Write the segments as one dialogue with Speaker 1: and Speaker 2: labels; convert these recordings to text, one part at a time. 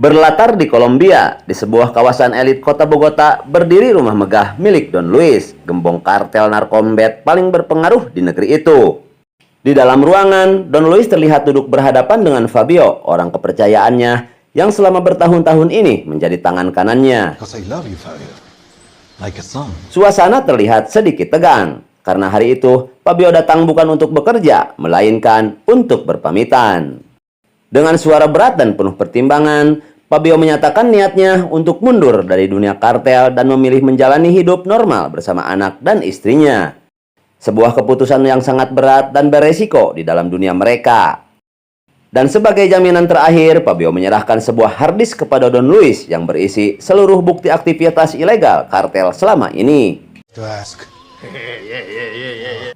Speaker 1: Berlatar di Kolombia, di sebuah kawasan elit kota Bogota, berdiri rumah megah milik Don Luis, gembong kartel narkobat paling berpengaruh di negeri itu. Di dalam ruangan, Don Luis terlihat duduk berhadapan dengan Fabio, orang kepercayaannya, yang selama bertahun-tahun ini menjadi tangan kanannya.
Speaker 2: Because I love you, Fabio. Like a son.
Speaker 1: Suasana terlihat sedikit tegang, karena hari itu Fabio datang bukan untuk bekerja, melainkan untuk berpamitan. Dengan suara berat dan penuh pertimbangan, Fabio menyatakan niatnya untuk mundur dari dunia kartel dan memilih menjalani hidup normal bersama anak dan istrinya. Sebuah keputusan yang sangat berat dan beresiko di dalam dunia mereka. Dan sebagai jaminan terakhir, Fabio menyerahkan sebuah harddisk kepada Don Luis yang berisi seluruh bukti aktivitas ilegal kartel selama ini.
Speaker 2: To ask.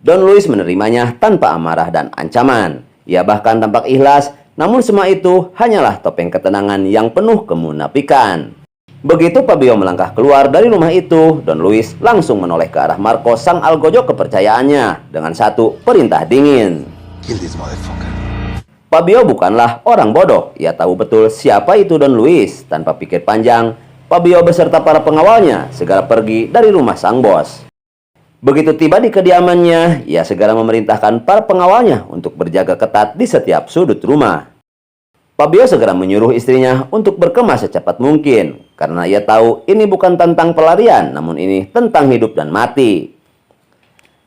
Speaker 1: Don Luis menerimanya tanpa amarah dan ancaman. Ia bahkan tampak ikhlas, namun semua itu hanyalah topeng ketenangan yang penuh kemunafikan. Begitu Fabio melangkah keluar dari rumah itu, Don Luis langsung menoleh ke arah Marco, sang algojo kepercayaannya, dengan satu perintah dingin.
Speaker 2: Kill this motherfucker.
Speaker 1: Fabio bukanlah orang bodoh. Ia tahu betul siapa itu Don Luis. Tanpa pikir panjang, Fabio beserta para pengawalnya segera pergi dari rumah sang bos. Begitu tiba di kediamannya, ia segera memerintahkan para pengawalnya untuk berjaga ketat di setiap sudut rumah. Fabio segera menyuruh istrinya untuk berkemas secepat mungkin, karena ia tahu ini bukan tentang pelarian, namun ini tentang hidup dan mati.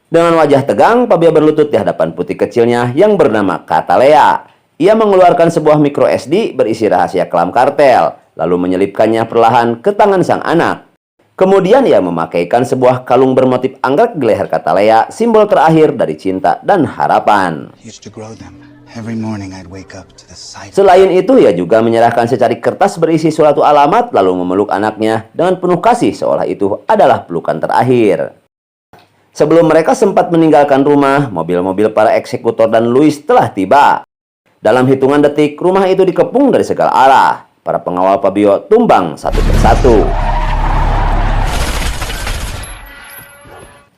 Speaker 1: Dengan wajah tegang, Fabio berlutut di hadapan putri kecilnya yang bernama Catalea. Ia mengeluarkan sebuah micro SD berisi rahasia kelam kartel, lalu menyelipkannya perlahan ke tangan sang anak. Kemudian ia memakaikan sebuah kalung bermotif anggrek di leher Catalea, simbol terakhir dari cinta dan harapan. Selain itu, ia juga menyerahkan secari kertas berisi suatu alamat, lalu memeluk anaknya dengan penuh kasih seolah itu adalah pelukan terakhir. Sebelum mereka sempat meninggalkan rumah, mobil-mobil para eksekutor dan Luis telah tiba. Dalam hitungan detik, rumah itu dikepung dari segala arah. Para pengawal Fabio tumbang satu persatu.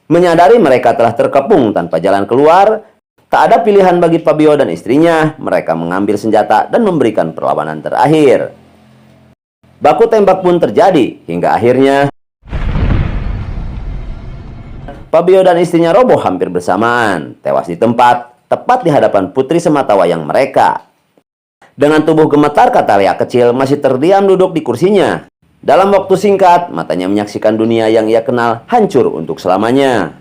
Speaker 1: Menyadari mereka telah terkepung tanpa jalan keluar, tak ada pilihan bagi Fabio dan istrinya. Mereka mengambil senjata dan memberikan perlawanan terakhir. Baku tembak pun terjadi, hingga akhirnya Fabio dan istrinya roboh hampir bersamaan, tewas di tempat, tepat di hadapan putri sematawayang mereka. Dengan tubuh gemetar, Catalea kecil masih terdiam duduk di kursinya. Dalam waktu singkat, matanya menyaksikan dunia yang ia kenal hancur untuk selamanya.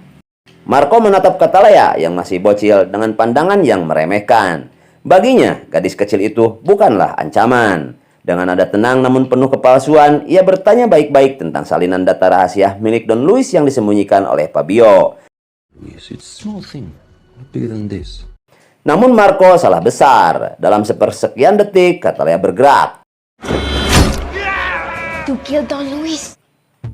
Speaker 1: Marco menatap Catalea yang masih bocil dengan pandangan yang meremehkan. Baginya, gadis kecil itu bukanlah ancaman. Dengan nada tenang namun penuh kepalsuan, ia bertanya baik-baik tentang salinan data rahasia milik Don Luis yang disembunyikan oleh Fabio. Namun Marco salah besar. Dalam sepersekian detik, Catalea bergerak.
Speaker 3: To kill Don Luis.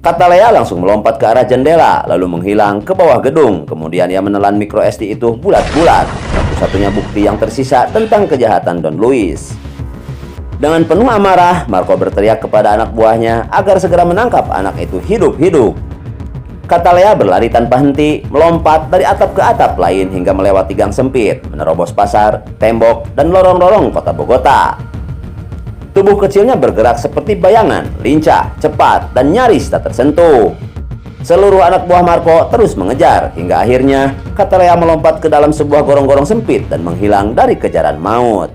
Speaker 1: Catalea langsung melompat ke arah jendela, lalu menghilang ke bawah gedung. Kemudian ia menelan micro SD itu bulat-bulat, satu-satunya bukti yang tersisa tentang kejahatan Don Luis. Dengan penuh amarah, Marco berteriak kepada anak buahnya agar segera menangkap anak itu hidup-hidup. Catalea berlari tanpa henti, melompat dari atap ke atap lain hingga melewati gang sempit, menerobos pasar, tembok, dan lorong-lorong kota Bogota. Tubuh kecilnya bergerak seperti bayangan, lincah, cepat, dan nyaris tak tersentuh. Seluruh anak buah Marco terus mengejar, hingga akhirnya Catalea melompat ke dalam sebuah gorong-gorong sempit dan menghilang dari kejaran maut.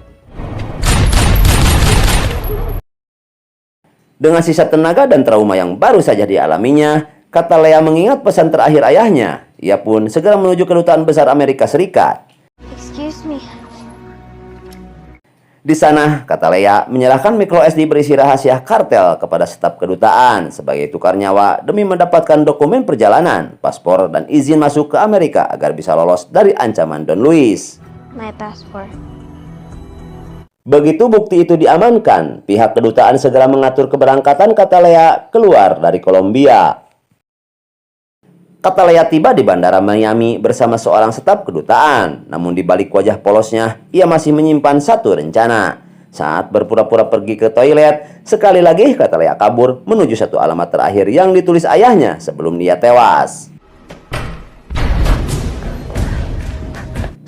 Speaker 1: Dengan sisa tenaga dan trauma yang baru saja dialaminya, Catalea mengingat pesan terakhir ayahnya. Ia pun segera menuju kedutaan besar Amerika Serikat.
Speaker 3: Excuse me.
Speaker 1: Di sana, Catalea menyerahkan micro SD berisi rahasia kartel kepada staf kedutaan sebagai tukar nyawa demi mendapatkan dokumen perjalanan, paspor, dan izin masuk ke Amerika agar bisa lolos dari ancaman Don Luis.
Speaker 3: My passport.
Speaker 1: Begitu bukti itu diamankan, pihak kedutaan segera mengatur keberangkatan Catalea keluar dari Kolombia. Catalea tiba di Bandara Miami bersama seorang staf kedutaan. Namun di balik wajah polosnya, ia masih menyimpan satu rencana. Saat berpura-pura pergi ke toilet, sekali lagi Catalea kabur menuju satu alamat terakhir yang ditulis ayahnya sebelum dia tewas.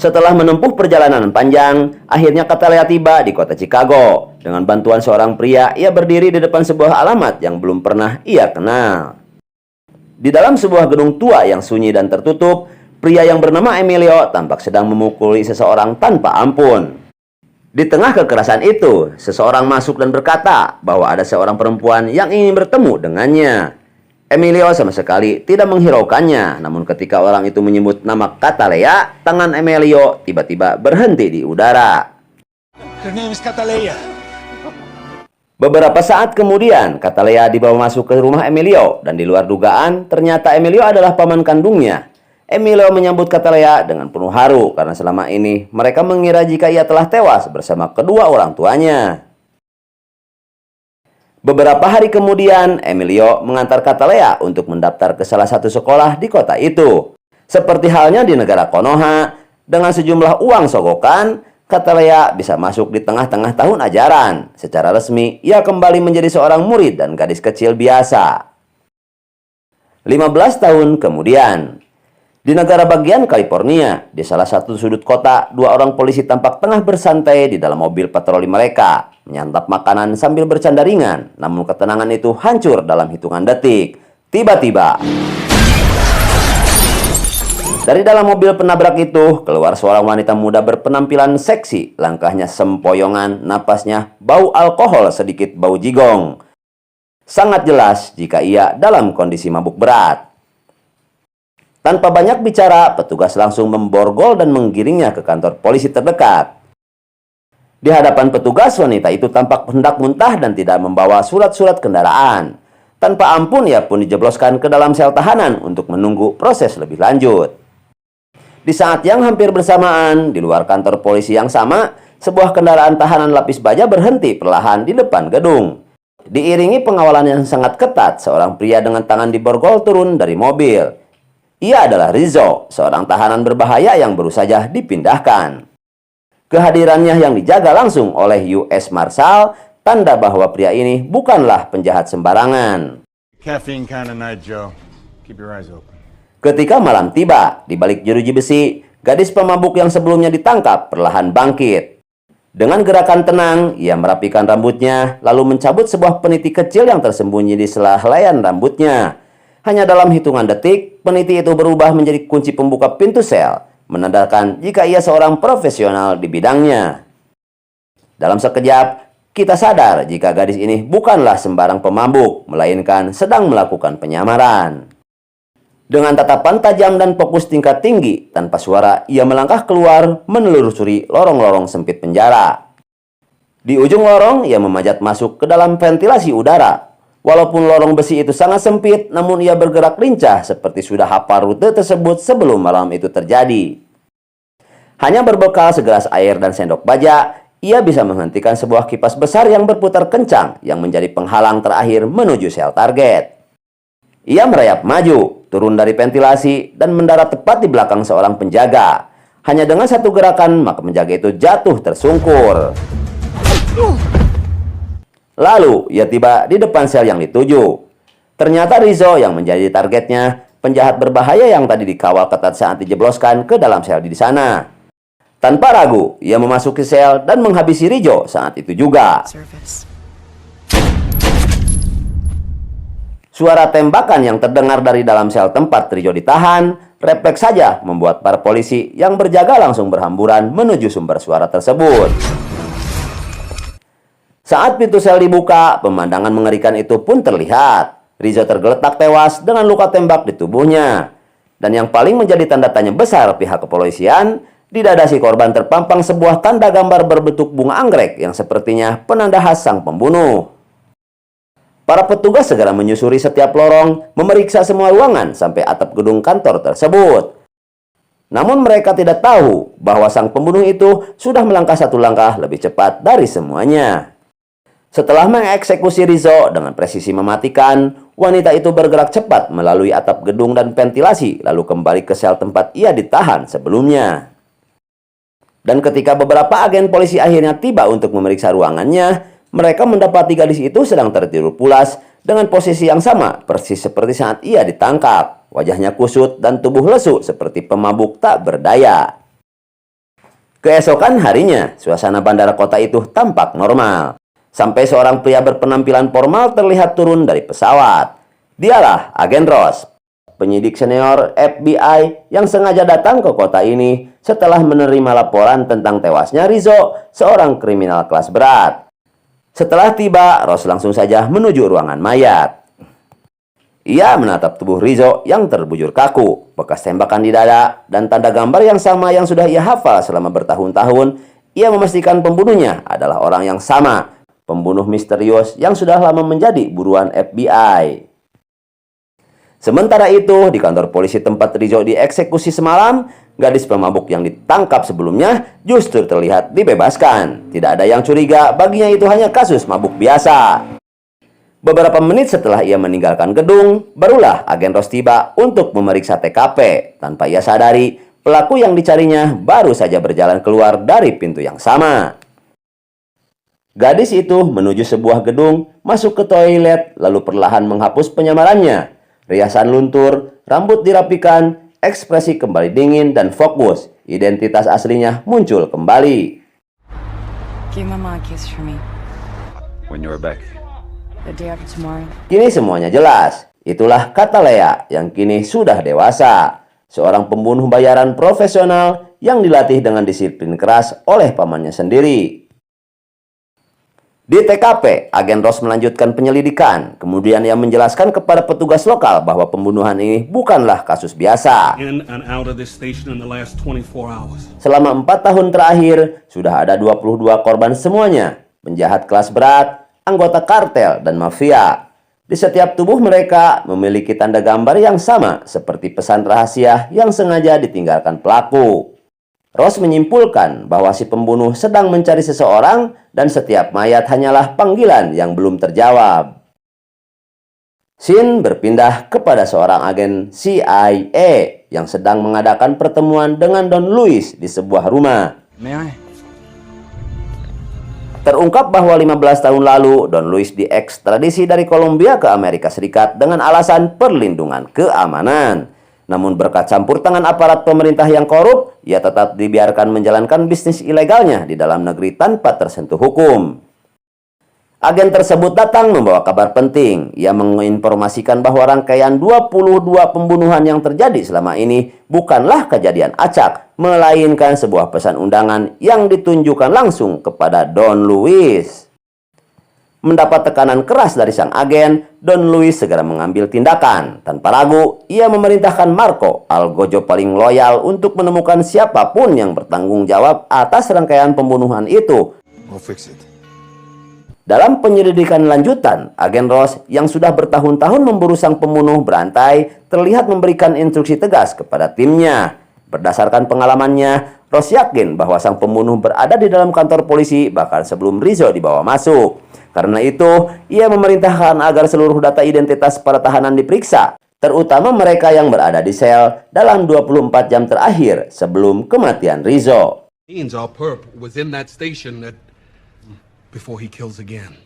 Speaker 1: Setelah menempuh perjalanan panjang, akhirnya Catalea tiba di kota Chicago. Dengan bantuan seorang pria, ia berdiri di depan sebuah alamat yang belum pernah ia kenal. Di dalam sebuah gedung tua yang sunyi dan tertutup, pria yang bernama Emilio tampak sedang memukuli seseorang tanpa ampun. Di tengah kekerasan itu, seseorang masuk dan berkata bahwa ada seorang perempuan yang ingin bertemu dengannya. Emilio sama sekali tidak menghiraukannya, namun ketika orang itu menyebut nama Catalea, tangan Emilio tiba-tiba berhenti di udara.
Speaker 2: Her name is Cataleya.
Speaker 1: Beberapa saat kemudian, Catalea dibawa masuk ke rumah Emilio, dan di luar dugaan, ternyata Emilio adalah paman kandungnya. Emilio menyambut Catalea dengan penuh haru, karena selama ini mereka mengira jika ia telah tewas bersama kedua orang tuanya. Beberapa hari kemudian, Emilio mengantar Catalea untuk mendaftar ke salah satu sekolah di kota itu. Seperti halnya di negara Konoha, dengan sejumlah uang sogokan, Catalea bisa masuk di tengah-tengah tahun ajaran. Secara resmi, ia kembali menjadi seorang murid dan gadis kecil biasa. 15 tahun kemudian, di negara bagian California, di salah satu sudut kota, dua orang polisi tampak tengah bersantai di dalam mobil patroli mereka, menyantap makanan sambil bercanda ringan. Namun ketenangan itu hancur dalam hitungan detik. Tiba-tiba, dari dalam mobil penabrak itu keluar seorang wanita muda berpenampilan seksi. Langkahnya sempoyongan, napasnya bau alkohol sedikit bau jigong. Sangat jelas jika ia dalam kondisi mabuk berat. Tanpa banyak bicara, petugas langsung memborgol dan menggiringnya ke kantor polisi terdekat. Di hadapan petugas, wanita itu tampak hendak muntah dan tidak membawa surat-surat kendaraan. Tanpa ampun, ia pun dijebloskan ke dalam sel tahanan untuk menunggu proses lebih lanjut. Di saat yang hampir bersamaan, di luar kantor polisi yang sama, sebuah kendaraan tahanan lapis baja berhenti perlahan di depan gedung. Diiringi pengawalan yang sangat ketat, seorang pria dengan tangan diborgol turun dari mobil. Ia adalah Rizzo, seorang tahanan berbahaya yang baru saja dipindahkan. Kehadirannya yang dijaga langsung oleh US Marshal, tanda bahwa pria ini bukanlah penjahat sembarangan.
Speaker 4: Caffeine kind of night, Joe. Keep your eyes open.
Speaker 1: Ketika malam tiba, di balik jeruji besi, gadis pemabuk yang sebelumnya ditangkap perlahan bangkit. Dengan gerakan tenang, ia merapikan rambutnya, lalu mencabut sebuah peniti kecil yang tersembunyi di sela helaian rambutnya. Hanya dalam hitungan detik, peniti itu berubah menjadi kunci pembuka pintu sel, menandakan jika ia seorang profesional di bidangnya. Dalam sekejap, kita sadar jika gadis ini bukanlah sembarang pemabuk, melainkan sedang melakukan penyamaran. Dengan tatapan tajam dan fokus tingkat tinggi, tanpa suara, ia melangkah keluar menelusuri lorong-lorong sempit penjara. Di ujung lorong, ia memanjat masuk ke dalam ventilasi udara. Walaupun lorong besi itu sangat sempit, namun ia bergerak lincah seperti sudah hafal rute tersebut sebelum malam itu terjadi. Hanya berbekal segelas air dan sendok baja, ia bisa menghentikan sebuah kipas besar yang berputar kencang yang menjadi penghalang terakhir menuju sel target. Ia merayap maju, turun dari ventilasi, dan mendarat tepat di belakang seorang penjaga. Hanya dengan satu gerakan, maka penjaga itu jatuh tersungkur. Lalu, ia tiba di depan sel yang dituju. Ternyata Rizzo yang menjadi targetnya, penjahat berbahaya yang tadi dikawal ketat saat dijebloskan ke dalam sel di sana. Tanpa ragu, ia memasuki sel dan menghabisi Rizzo saat itu juga. Suara tembakan yang terdengar dari dalam sel tempat Rizzo ditahan, refleks saja membuat para polisi yang berjaga langsung berhamburan menuju sumber suara tersebut. Saat pintu sel dibuka, pemandangan mengerikan itu pun terlihat. Rizzo tergeletak tewas dengan luka tembak di tubuhnya. Dan yang paling menjadi tanda tanya besar pihak kepolisian, di dada si korban terpampang sebuah tanda gambar berbentuk bunga anggrek yang sepertinya penanda khas sang pembunuh. Para petugas segera menyusuri setiap lorong, memeriksa semua ruangan sampai atap gedung kantor tersebut. Namun mereka tidak tahu bahwa sang pembunuh itu sudah melangkah satu langkah lebih cepat dari semuanya. Setelah mengeksekusi Rizzo dengan presisi mematikan, wanita itu bergerak cepat melalui atap gedung dan ventilasi, lalu kembali ke sel tempat ia ditahan sebelumnya. Dan ketika beberapa agen polisi akhirnya tiba untuk memeriksa ruangannya, mereka mendapati gadis itu sedang tertidur pulas dengan posisi yang sama, persis seperti saat ia ditangkap. Wajahnya kusut dan tubuh lesu seperti pemabuk tak berdaya. Keesokan harinya, suasana bandara kota itu tampak normal. Sampai seorang pria berpenampilan formal terlihat turun dari pesawat. Dialah agen Ross, penyidik senior FBI yang sengaja datang ke kota ini setelah menerima laporan tentang tewasnya Rizzo, seorang kriminal kelas berat. Setelah tiba, Ross langsung saja menuju ruangan mayat. Ia menatap tubuh Rizzo yang terbujur kaku, bekas tembakan di dada, dan tanda gambar yang sama yang sudah ia hafal selama bertahun-tahun. Ia memastikan pembunuhnya adalah orang yang sama, pembunuh misterius yang sudah lama menjadi buruan FBI. Sementara itu, di kantor polisi tempat Rizzo dieksekusi semalam, gadis pemabuk yang ditangkap sebelumnya justru terlihat dibebaskan. Tidak ada yang curiga, baginya itu hanya kasus mabuk biasa. Beberapa menit setelah ia meninggalkan gedung, barulah agen Ross tiba untuk memeriksa TKP. Tanpa ia sadari, pelaku yang dicarinya baru saja berjalan keluar dari pintu yang sama. Gadis itu menuju sebuah gedung, masuk ke toilet, lalu perlahan menghapus penyamarannya. Riasan luntur, rambut dirapikan, ekspresi kembali dingin dan fokus. Identitas aslinya muncul kembali.
Speaker 5: Give Mama a kiss for me.
Speaker 4: When you're back.
Speaker 5: The day after tomorrow.
Speaker 1: Kini semuanya jelas. Itulah Katalea yang kini sudah dewasa. Seorang pembunuh bayaran profesional yang dilatih dengan disiplin keras oleh pamannya sendiri. Di TKP, agen Ross melanjutkan penyelidikan. Kemudian ia menjelaskan kepada petugas lokal bahwa pembunuhan ini bukanlah kasus biasa.
Speaker 6: In and out of this station in the last 24 hours.
Speaker 1: Selama 4 tahun terakhir, sudah ada 22 korban semuanya. Penjahat kelas berat, anggota kartel, dan mafia. Di setiap tubuh mereka memiliki tanda gambar yang sama seperti pesan rahasia yang sengaja ditinggalkan pelaku. Ross menyimpulkan bahwa si pembunuh sedang mencari seseorang dan setiap mayat hanyalah panggilan yang belum terjawab. Scene berpindah kepada seorang agen CIA yang sedang mengadakan pertemuan dengan Don Luis di sebuah rumah.
Speaker 2: May I?
Speaker 1: Terungkap bahwa 15 tahun lalu, Don Luis diekstradisi dari Kolombia ke Amerika Serikat dengan alasan perlindungan keamanan. Namun berkat campur tangan aparat pemerintah yang korup, ia tetap dibiarkan menjalankan bisnis ilegalnya di dalam negeri tanpa tersentuh hukum. Agen tersebut datang membawa kabar penting. Ia menginformasikan bahwa rangkaian 22 pembunuhan yang terjadi selama ini bukanlah kejadian acak, melainkan sebuah pesan undangan yang ditunjukkan langsung kepada Don Luis. Mendapat tekanan keras dari sang agen, Don Luis segera mengambil tindakan. Tanpa ragu, ia memerintahkan Marco, algojo paling loyal, untuk menemukan siapapun yang bertanggung jawab atas rangkaian pembunuhan itu.
Speaker 2: We'll fix it.
Speaker 1: Dalam penyelidikan lanjutan, agen Ross yang sudah bertahun-tahun memburu sang pembunuh berantai terlihat memberikan instruksi tegas kepada timnya. Berdasarkan pengalamannya, Ross yakin bahwa sang pembunuh berada di dalam kantor polisi bahkan sebelum Rizzo dibawa masuk. Karena itu, ia memerintahkan agar seluruh data identitas para tahanan diperiksa, terutama mereka yang berada di sel dalam 24 jam terakhir sebelum kematian Rizzo.
Speaker 6: Our perp was in that station before he kills again.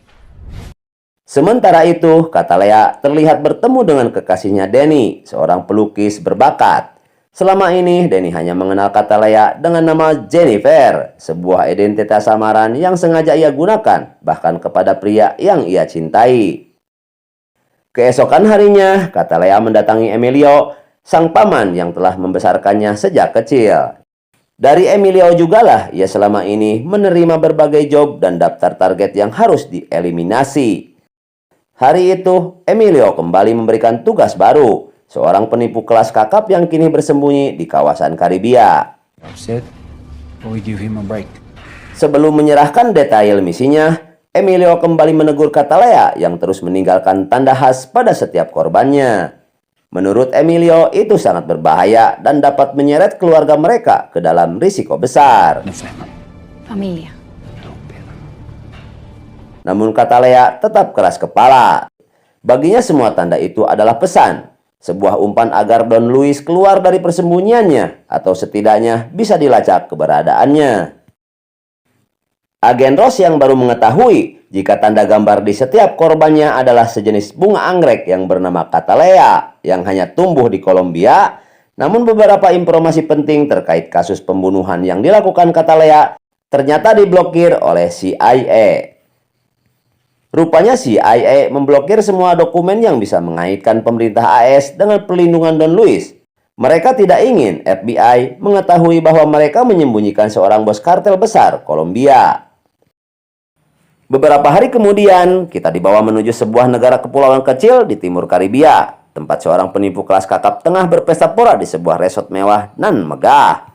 Speaker 1: Sementara itu, Katalea terlihat bertemu dengan kekasihnya Danny, seorang pelukis berbakat. Selama ini, Danny hanya mengenal Katalea dengan nama Jennifer, sebuah identitas samaran yang sengaja ia gunakan, bahkan kepada pria yang ia cintai. Keesokan harinya, Katalea mendatangi Emilio, sang paman yang telah membesarkannya sejak kecil. Dari Emilio jugalah ia selama ini menerima berbagai job dan daftar target yang harus dieliminasi. Hari itu, Emilio kembali memberikan tugas baru, seorang penipu kelas kakap yang kini bersembunyi di kawasan Karibia. Sebelum menyerahkan detail misinya, Emilio kembali menegur Katalea yang terus meninggalkan tanda khas pada setiap korbannya. Menurut Emilio, itu sangat berbahaya dan dapat menyeret keluarga mereka ke dalam risiko besar.
Speaker 3: Familia.
Speaker 1: Namun Katalea tetap keras kepala. Baginya semua tanda itu adalah pesan. Sebuah umpan agar Don Luis keluar dari persembunyiannya, atau setidaknya bisa dilacak keberadaannya. Agen Ross yang baru mengetahui jika tanda gambar di setiap korbannya adalah sejenis bunga anggrek yang bernama Katalea, yang hanya tumbuh di Kolombia, Namun beberapa informasi penting terkait kasus pembunuhan yang dilakukan Catalea ternyata diblokir oleh CIA. Rupanya CIA memblokir semua dokumen yang bisa mengaitkan pemerintah AS dengan perlindungan Don Luis. Mereka tidak ingin FBI mengetahui bahwa mereka menyembunyikan seorang bos kartel besar Kolombia. Beberapa hari kemudian, kita dibawa menuju sebuah negara kepulauan kecil di timur Karibia, tempat seorang penipu kelas kakap tengah berpesta pora di sebuah resort mewah nan megah.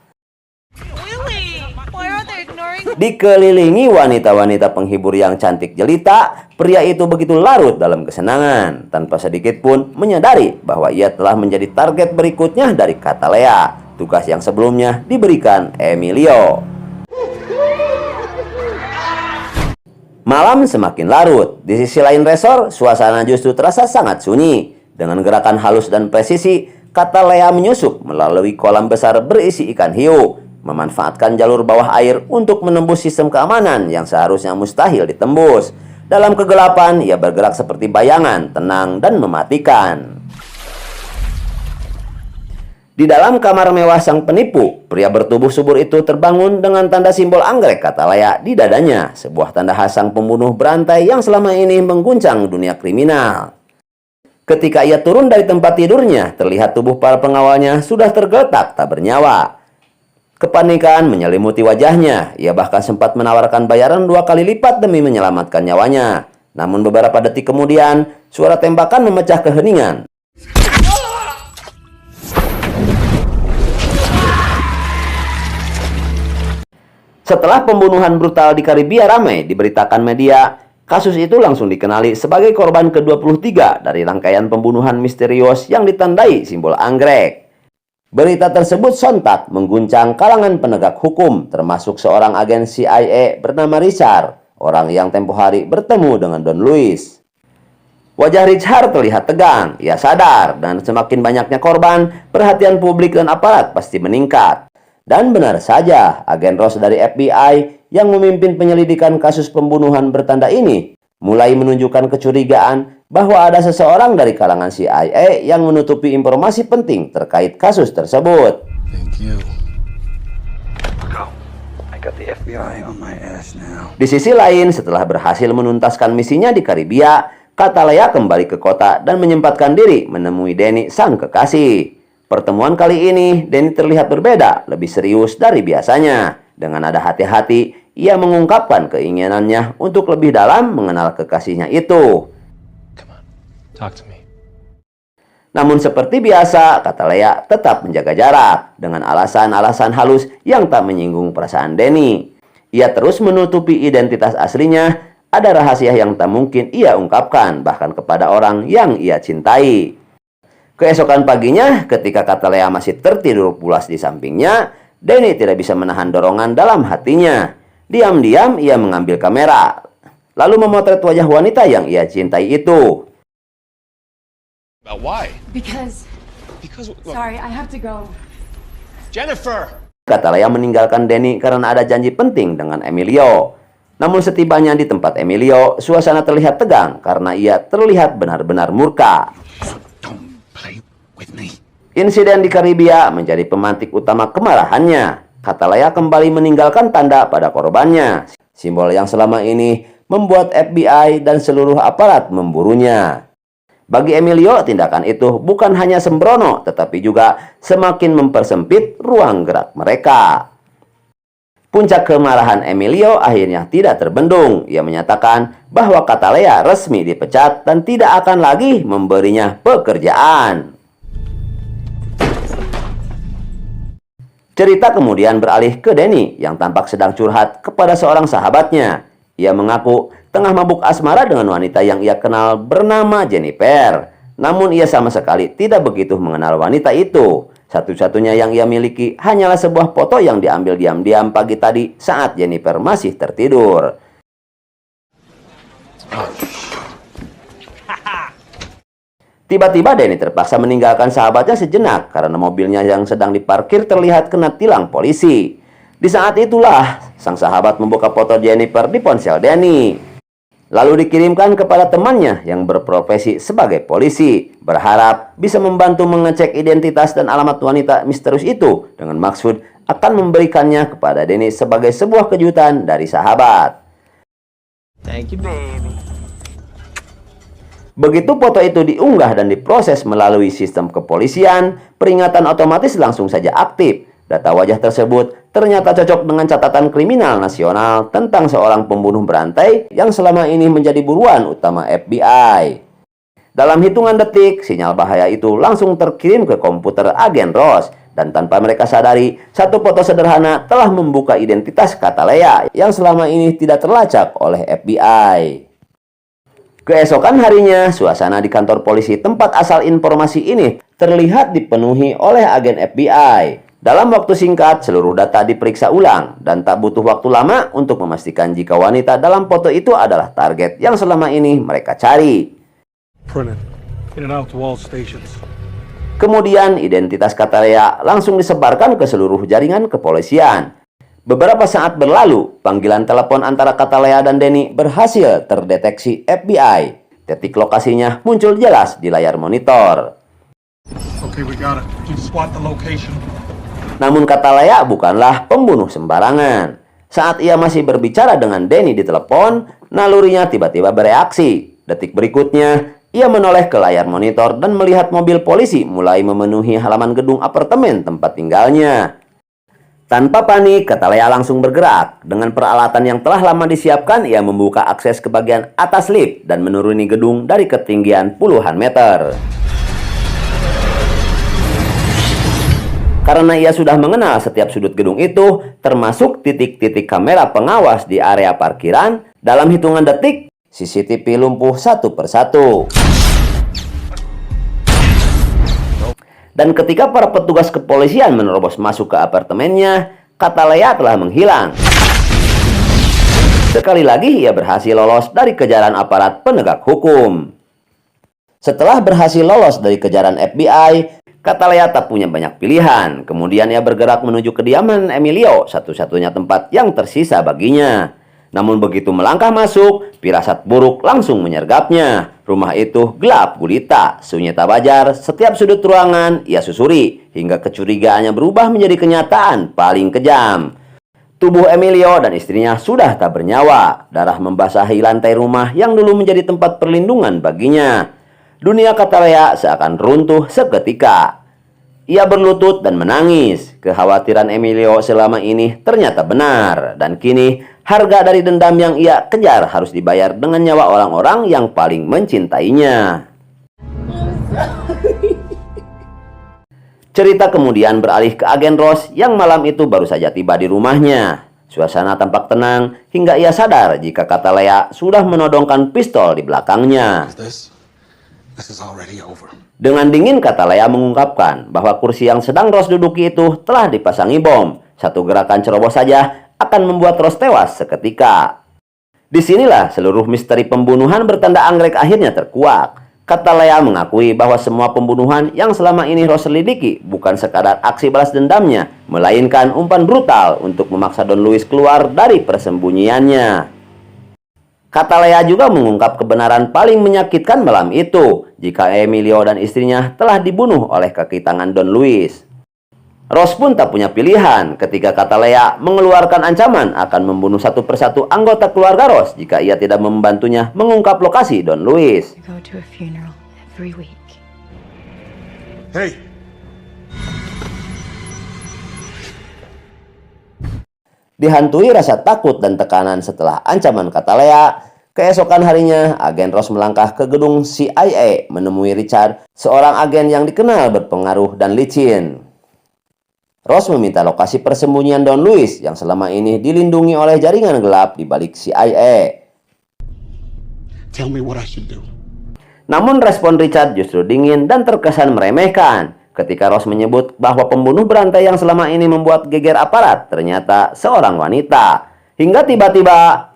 Speaker 1: Dikelilingi wanita-wanita penghibur yang cantik jelita, pria itu begitu larut dalam kesenangan, tanpa sedikit pun menyadari bahwa ia telah menjadi target berikutnya dari Catalea, tugas yang sebelumnya diberikan Emilio. Malam semakin larut, di sisi lain resor, suasana justru terasa sangat sunyi. Dengan gerakan halus dan presisi, Catalea menyusup melalui kolam besar berisi ikan hiu, memanfaatkan jalur bawah air untuk menembus sistem keamanan yang seharusnya mustahil ditembus. Dalam kegelapan, ia bergerak seperti bayangan, tenang dan mematikan. Di dalam kamar mewah sang penipu, pria bertubuh subur itu terbangun dengan tanda simbol anggrek Catalea di dadanya, sebuah tanda khas sang pembunuh berantai yang selama ini mengguncang dunia kriminal. Ketika ia turun dari tempat tidurnya, terlihat tubuh para pengawalnya sudah tergeletak tak bernyawa. Kepanikan menyelimuti wajahnya, ia bahkan sempat menawarkan bayaran 2 kali lipat demi menyelamatkan nyawanya. Namun beberapa detik kemudian, suara tembakan memecah keheningan. Setelah pembunuhan brutal di Karibia ramai diberitakan media, kasus itu langsung dikenali sebagai korban ke-23 dari rangkaian pembunuhan misterius yang ditandai simbol anggrek. Berita tersebut sontak mengguncang kalangan penegak hukum, termasuk seorang agen CIA bernama Richard, orang yang tempo hari bertemu dengan Don Luis. Wajah Richard terlihat tegang, ia sadar, dan semakin banyaknya korban, perhatian publik dan aparat pasti meningkat. Dan benar saja, agen Ross dari FBI yang memimpin penyelidikan kasus pembunuhan bertanda ini mulai menunjukkan kecurigaan bahwa ada seseorang dari kalangan CIA yang menutupi informasi penting terkait kasus tersebut.
Speaker 2: Thank you.
Speaker 4: Go. I got the FBI on my ass now.
Speaker 1: Di sisi lain, setelah berhasil menuntaskan misinya di Karibia, Catalea kembali ke kota dan menyempatkan diri menemui Danny sang kekasih. Pertemuan kali ini, Danny terlihat berbeda, lebih serius dari biasanya. Dengan nada hati-hati, ia mengungkapkan keinginannya untuk lebih dalam mengenal kekasihnya itu.
Speaker 2: Come on, talk to me.
Speaker 1: Namun seperti biasa, Catalea tetap menjaga jarak dengan alasan-alasan halus yang tak menyinggung perasaan Danny. Ia terus menutupi identitas aslinya, ada rahasia yang tak mungkin ia ungkapkan bahkan kepada orang yang ia cintai. Keesokan paginya, ketika Catalea masih tertidur pulas di sampingnya, Danny tidak bisa menahan dorongan dalam hatinya. Diam-diam ia mengambil kamera, lalu memotret wajah wanita yang ia cintai itu.
Speaker 2: Why?
Speaker 5: Because,
Speaker 2: Because
Speaker 5: sorry, I have to go.
Speaker 2: Jennifer.
Speaker 1: Catalea meninggalkan Danny karena ada janji penting dengan Emilio. Namun setibanya di tempat Emilio, suasana terlihat tegang karena ia terlihat benar-benar murka.
Speaker 2: Don't play with me.
Speaker 1: Insiden di Karibia menjadi pemantik utama kemarahannya. Catalea kembali meninggalkan tanda pada korbannya, simbol yang selama ini membuat FBI dan seluruh aparat memburunya. Bagi Emilio, tindakan itu bukan hanya sembrono, tetapi juga semakin mempersempit ruang gerak mereka. Puncak kemarahan Emilio akhirnya tidak terbendung. Ia menyatakan bahwa Catalea resmi dipecat dan tidak akan lagi memberinya pekerjaan. Cerita kemudian beralih ke Danny yang tampak sedang curhat kepada seorang sahabatnya. Ia mengaku tengah mabuk asmara dengan wanita yang ia kenal bernama Jennifer. Namun ia sama sekali tidak begitu mengenal wanita itu. Satu-satunya yang ia miliki hanyalah sebuah foto yang diambil diam-diam pagi tadi saat Jennifer masih tertidur. Tiba-tiba Danny terpaksa meninggalkan sahabatnya sejenak karena mobilnya yang sedang diparkir terlihat kena tilang polisi. Di saat itulah sang sahabat membuka foto Jennifer di ponsel Danny. lalu dikirimkan kepada temannya yang berprofesi sebagai polisi, berharap bisa membantu mengecek identitas dan alamat wanita misterius itu dengan maksud akan memberikannya kepada Denny sebagai sebuah kejutan dari sahabat.
Speaker 7: Thank you, baby.
Speaker 1: Begitu foto itu diunggah dan diproses melalui sistem kepolisian, peringatan otomatis langsung saja aktif. Data wajah tersebut ternyata cocok dengan catatan kriminal nasional tentang seorang pembunuh berantai yang selama ini menjadi buruan utama FBI. Dalam hitungan detik, sinyal bahaya itu langsung terkirim ke komputer agen Ross, dan tanpa mereka sadari, satu foto sederhana telah membuka identitas Catalea yang selama ini tidak terlacak oleh FBI. Keesokan harinya, suasana di kantor polisi tempat asal informasi ini terlihat dipenuhi oleh agen FBI. Dalam waktu singkat, seluruh data diperiksa ulang dan tak butuh waktu lama untuk memastikan jika wanita dalam foto itu adalah target yang selama ini mereka cari.
Speaker 6: Printed. In and out to all stations.
Speaker 1: Kemudian, identitas Catalea langsung disebarkan ke seluruh jaringan kepolisian. Beberapa saat berlalu, panggilan telepon antara Catalea dan Denny berhasil terdeteksi FBI. Titik lokasinya muncul jelas di layar monitor.
Speaker 6: Okay, we got it. Just spot the location.
Speaker 1: Namun Catalea bukanlah pembunuh sembarangan. Saat ia masih berbicara dengan Denny di telepon, nalurinya tiba-tiba bereaksi. Detik berikutnya, ia menoleh ke layar monitor dan melihat mobil polisi mulai memenuhi halaman gedung apartemen tempat tinggalnya. Tanpa panik, Catalea langsung bergerak. Dengan peralatan yang telah lama disiapkan, ia membuka akses ke bagian atas lift dan menuruni gedung dari ketinggian puluhan meter. Karena ia sudah mengenal setiap sudut gedung itu, termasuk titik-titik kamera pengawas di area parkiran, dalam hitungan detik, CCTV lumpuh satu persatu. Dan ketika para petugas kepolisian menerobos masuk ke apartemennya, Catalea telah menghilang. Sekali lagi ia berhasil lolos dari kejaran aparat penegak hukum. Setelah berhasil lolos dari kejaran FBI, Catalea tak punya banyak pilihan. Kemudian ia bergerak menuju kediaman Emilio, satu-satunya tempat yang tersisa baginya. Namun begitu melangkah masuk, firasat buruk langsung menyergapnya. Rumah itu gelap gulita, sunyi tak wajar, setiap sudut ruangan ia susuri, hingga kecurigaannya berubah menjadi kenyataan paling kejam. Tubuh Emilio dan istrinya sudah tak bernyawa, darah membasahi lantai rumah yang dulu menjadi tempat perlindungan baginya. Dunia Catalea seakan runtuh seketika. Ia berlutut dan menangis. Kekhawatiran Emilio selama ini ternyata benar. Dan kini, harga dari dendam yang ia kejar harus dibayar dengan nyawa orang-orang yang paling mencintainya. Cerita kemudian beralih ke agen Ross yang malam itu baru saja tiba di rumahnya. Suasana tampak tenang hingga ia sadar jika Catalea sudah menodongkan pistol di belakangnya.
Speaker 6: This is already over.
Speaker 1: Dengan dingin Catalea mengungkapkan bahwa kursi yang sedang Ross duduki itu telah dipasangi bom. Satu gerakan ceroboh saja akan membuat Ross tewas seketika. Disinilah seluruh misteri pembunuhan bertanda anggrek akhirnya terkuak. Catalea mengakui bahwa semua pembunuhan yang selama ini Ross selidiki bukan sekadar aksi balas dendamnya, melainkan umpan brutal untuk memaksa Don Luis keluar dari persembunyiannya. Catalea juga mengungkap kebenaran paling menyakitkan malam itu, jika Emilio dan istrinya telah dibunuh oleh kaki tangan Don Luis. Ross pun tak punya pilihan ketika Catalea mengeluarkan ancaman akan membunuh satu persatu anggota keluarga Ross jika ia tidak membantunya mengungkap lokasi Don Luis.
Speaker 5: I go to a funeral every week.
Speaker 6: Hey!
Speaker 1: Dihantui rasa takut dan tekanan setelah ancaman Catalea, keesokan harinya agen Ross melangkah ke gedung CIA menemui Richard, seorang agen yang dikenal berpengaruh dan licin. Ross meminta lokasi persembunyian Don Luis yang selama ini dilindungi oleh jaringan gelap di balik CIA.
Speaker 6: Tell me what I should do.
Speaker 1: Namun respon Richard justru dingin dan terkesan meremehkan ketika Ross menyebut bahwa pembunuh berantai yang selama ini membuat geger aparat ternyata seorang wanita. Hingga tiba-tiba,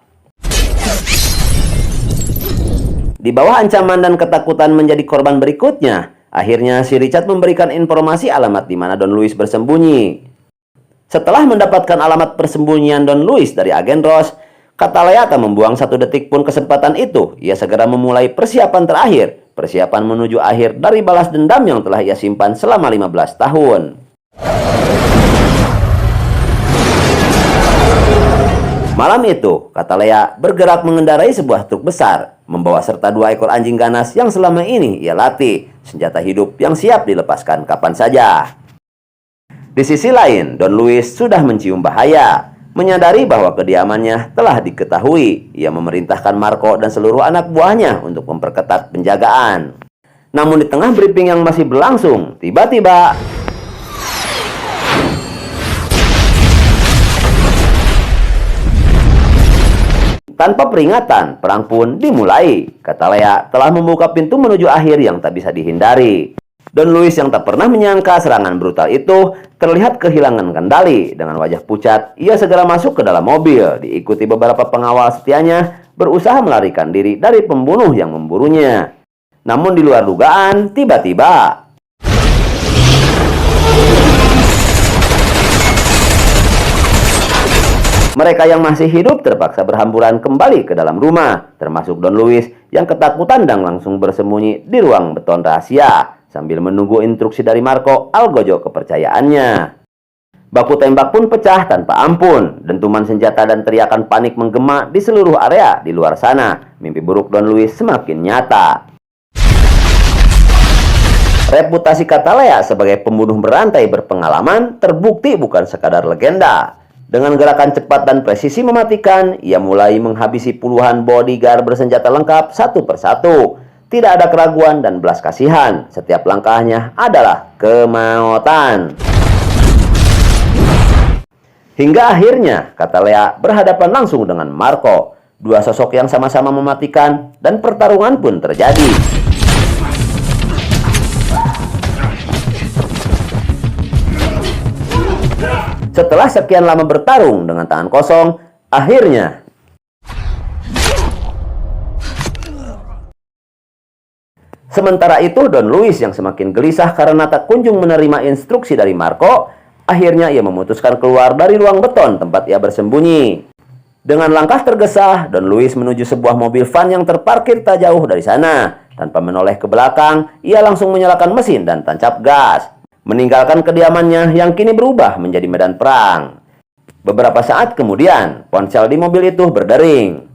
Speaker 1: di bawah ancaman dan ketakutan menjadi korban berikutnya, akhirnya si Richard memberikan informasi alamat di mana Don Luis bersembunyi. Setelah mendapatkan alamat persembunyian Don Luis dari agen Ross, Kata Lea tak membuang satu detik pun kesempatan itu. Ia segera memulai persiapan terakhir. Persiapan menuju akhir dari balas dendam yang telah ia simpan selama 15 tahun. Malam itu, kata Lea bergerak mengendarai sebuah truk besar, membawa serta 2 ekor anjing ganas yang selama ini ia latih, senjata hidup yang siap dilepaskan kapan saja. Di sisi lain, Don Luis sudah mencium bahaya. Menyadari bahwa kediamannya telah diketahui, ia memerintahkan Marco dan seluruh anak buahnya untuk memperketat penjagaan. Namun di tengah briefing yang masih berlangsung, tiba-tiba tanpa peringatan, perang pun dimulai. Kata Lea telah membuka pintu menuju akhir yang tak bisa dihindari. Don Luis yang tak pernah menyangka serangan brutal itu terlihat kehilangan kendali. Dengan wajah pucat, ia segera masuk ke dalam mobil, diikuti beberapa pengawal setianya, berusaha melarikan diri dari pembunuh yang memburunya. Namun di luar dugaan, tiba-tiba mereka yang masih hidup terpaksa berhamburan kembali ke dalam rumah, termasuk Don Luis yang ketakutan dan langsung bersembunyi di ruang beton rahasia, sambil menunggu instruksi dari Marco Algojo kepercayaannya. Baku tembak pun pecah tanpa ampun. Dentuman senjata dan teriakan panik menggema di seluruh area di luar sana. Mimpi buruk Don Luis semakin nyata. Reputasi kata Lea sebagai pembunuh berantai berpengalaman terbukti bukan sekadar legenda. Dengan gerakan cepat dan presisi mematikan, ia mulai menghabisi puluhan bodyguard bersenjata lengkap satu persatu. Tidak ada keraguan dan belas kasihan. Setiap langkahnya adalah kemautan. Hingga akhirnya, kata Lea berhadapan langsung dengan Marco. 2 sosok yang sama-sama mematikan dan pertarungan pun terjadi. Setelah sekian lama bertarung dengan tangan kosong, akhirnya sementara itu Don Luis yang semakin gelisah karena tak kunjung menerima instruksi dari Marco, akhirnya ia memutuskan keluar dari ruang beton tempat ia bersembunyi. Dengan langkah tergesa, Don Luis menuju sebuah mobil van yang terparkir tak jauh dari sana. Tanpa menoleh ke belakang, ia langsung menyalakan mesin dan tancap gas, meninggalkan kediamannya yang kini berubah menjadi medan perang. Beberapa saat kemudian, ponsel di mobil itu berdering.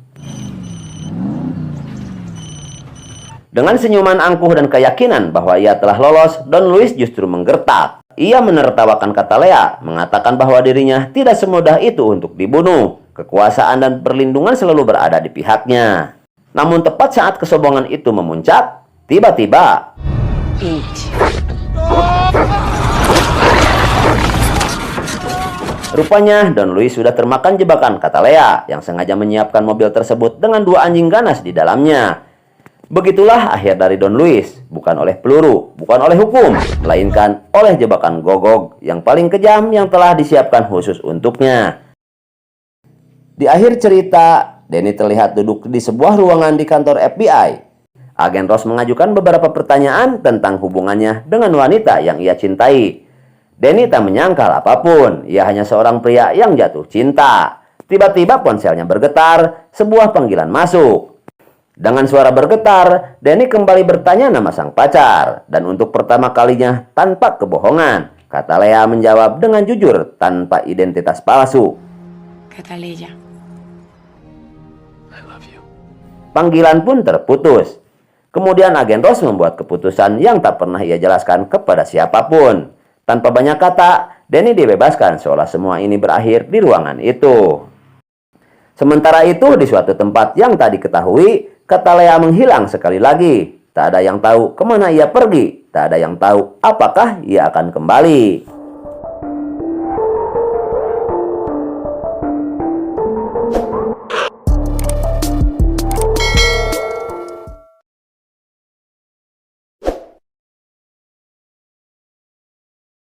Speaker 1: Dengan senyuman angkuh dan keyakinan bahwa ia telah lolos, Don Luis justru menggertak. Ia menertawakan kata Lea, mengatakan bahwa dirinya tidak semudah itu untuk dibunuh. Kekuasaan dan perlindungan selalu berada di pihaknya. Namun tepat saat kesombongan itu memuncak, tiba-tiba rupanya Don Luis sudah termakan jebakan kata Lea yang sengaja menyiapkan mobil tersebut dengan 2 anjing ganas di dalamnya. Begitulah akhir dari Don Luis, bukan oleh peluru, bukan oleh hukum, melainkan oleh jebakan gogok yang paling kejam yang telah disiapkan khusus untuknya. Di akhir cerita, Danny terlihat duduk di sebuah ruangan di kantor FBI. Agen Ross mengajukan beberapa pertanyaan tentang hubungannya dengan wanita yang ia cintai. Danny tak menyangkal apapun, ia hanya seorang pria yang jatuh cinta. Tiba-tiba ponselnya bergetar, sebuah panggilan masuk. Dengan suara bergetar, Danny kembali bertanya nama sang pacar. Dan untuk pertama kalinya tanpa kebohongan, kata Lea menjawab dengan jujur tanpa identitas palsu.
Speaker 3: Kata Lea.
Speaker 2: I love you.
Speaker 1: Panggilan pun terputus. Kemudian agen Ross membuat keputusan yang tak pernah ia jelaskan kepada siapapun. Tanpa banyak kata, Danny dibebaskan seolah semua ini berakhir di ruangan itu. Sementara itu di suatu tempat yang tak diketahui, kata Lea menghilang sekali lagi. Tak ada yang tahu kemana ia pergi. Tak ada yang tahu apakah ia akan kembali.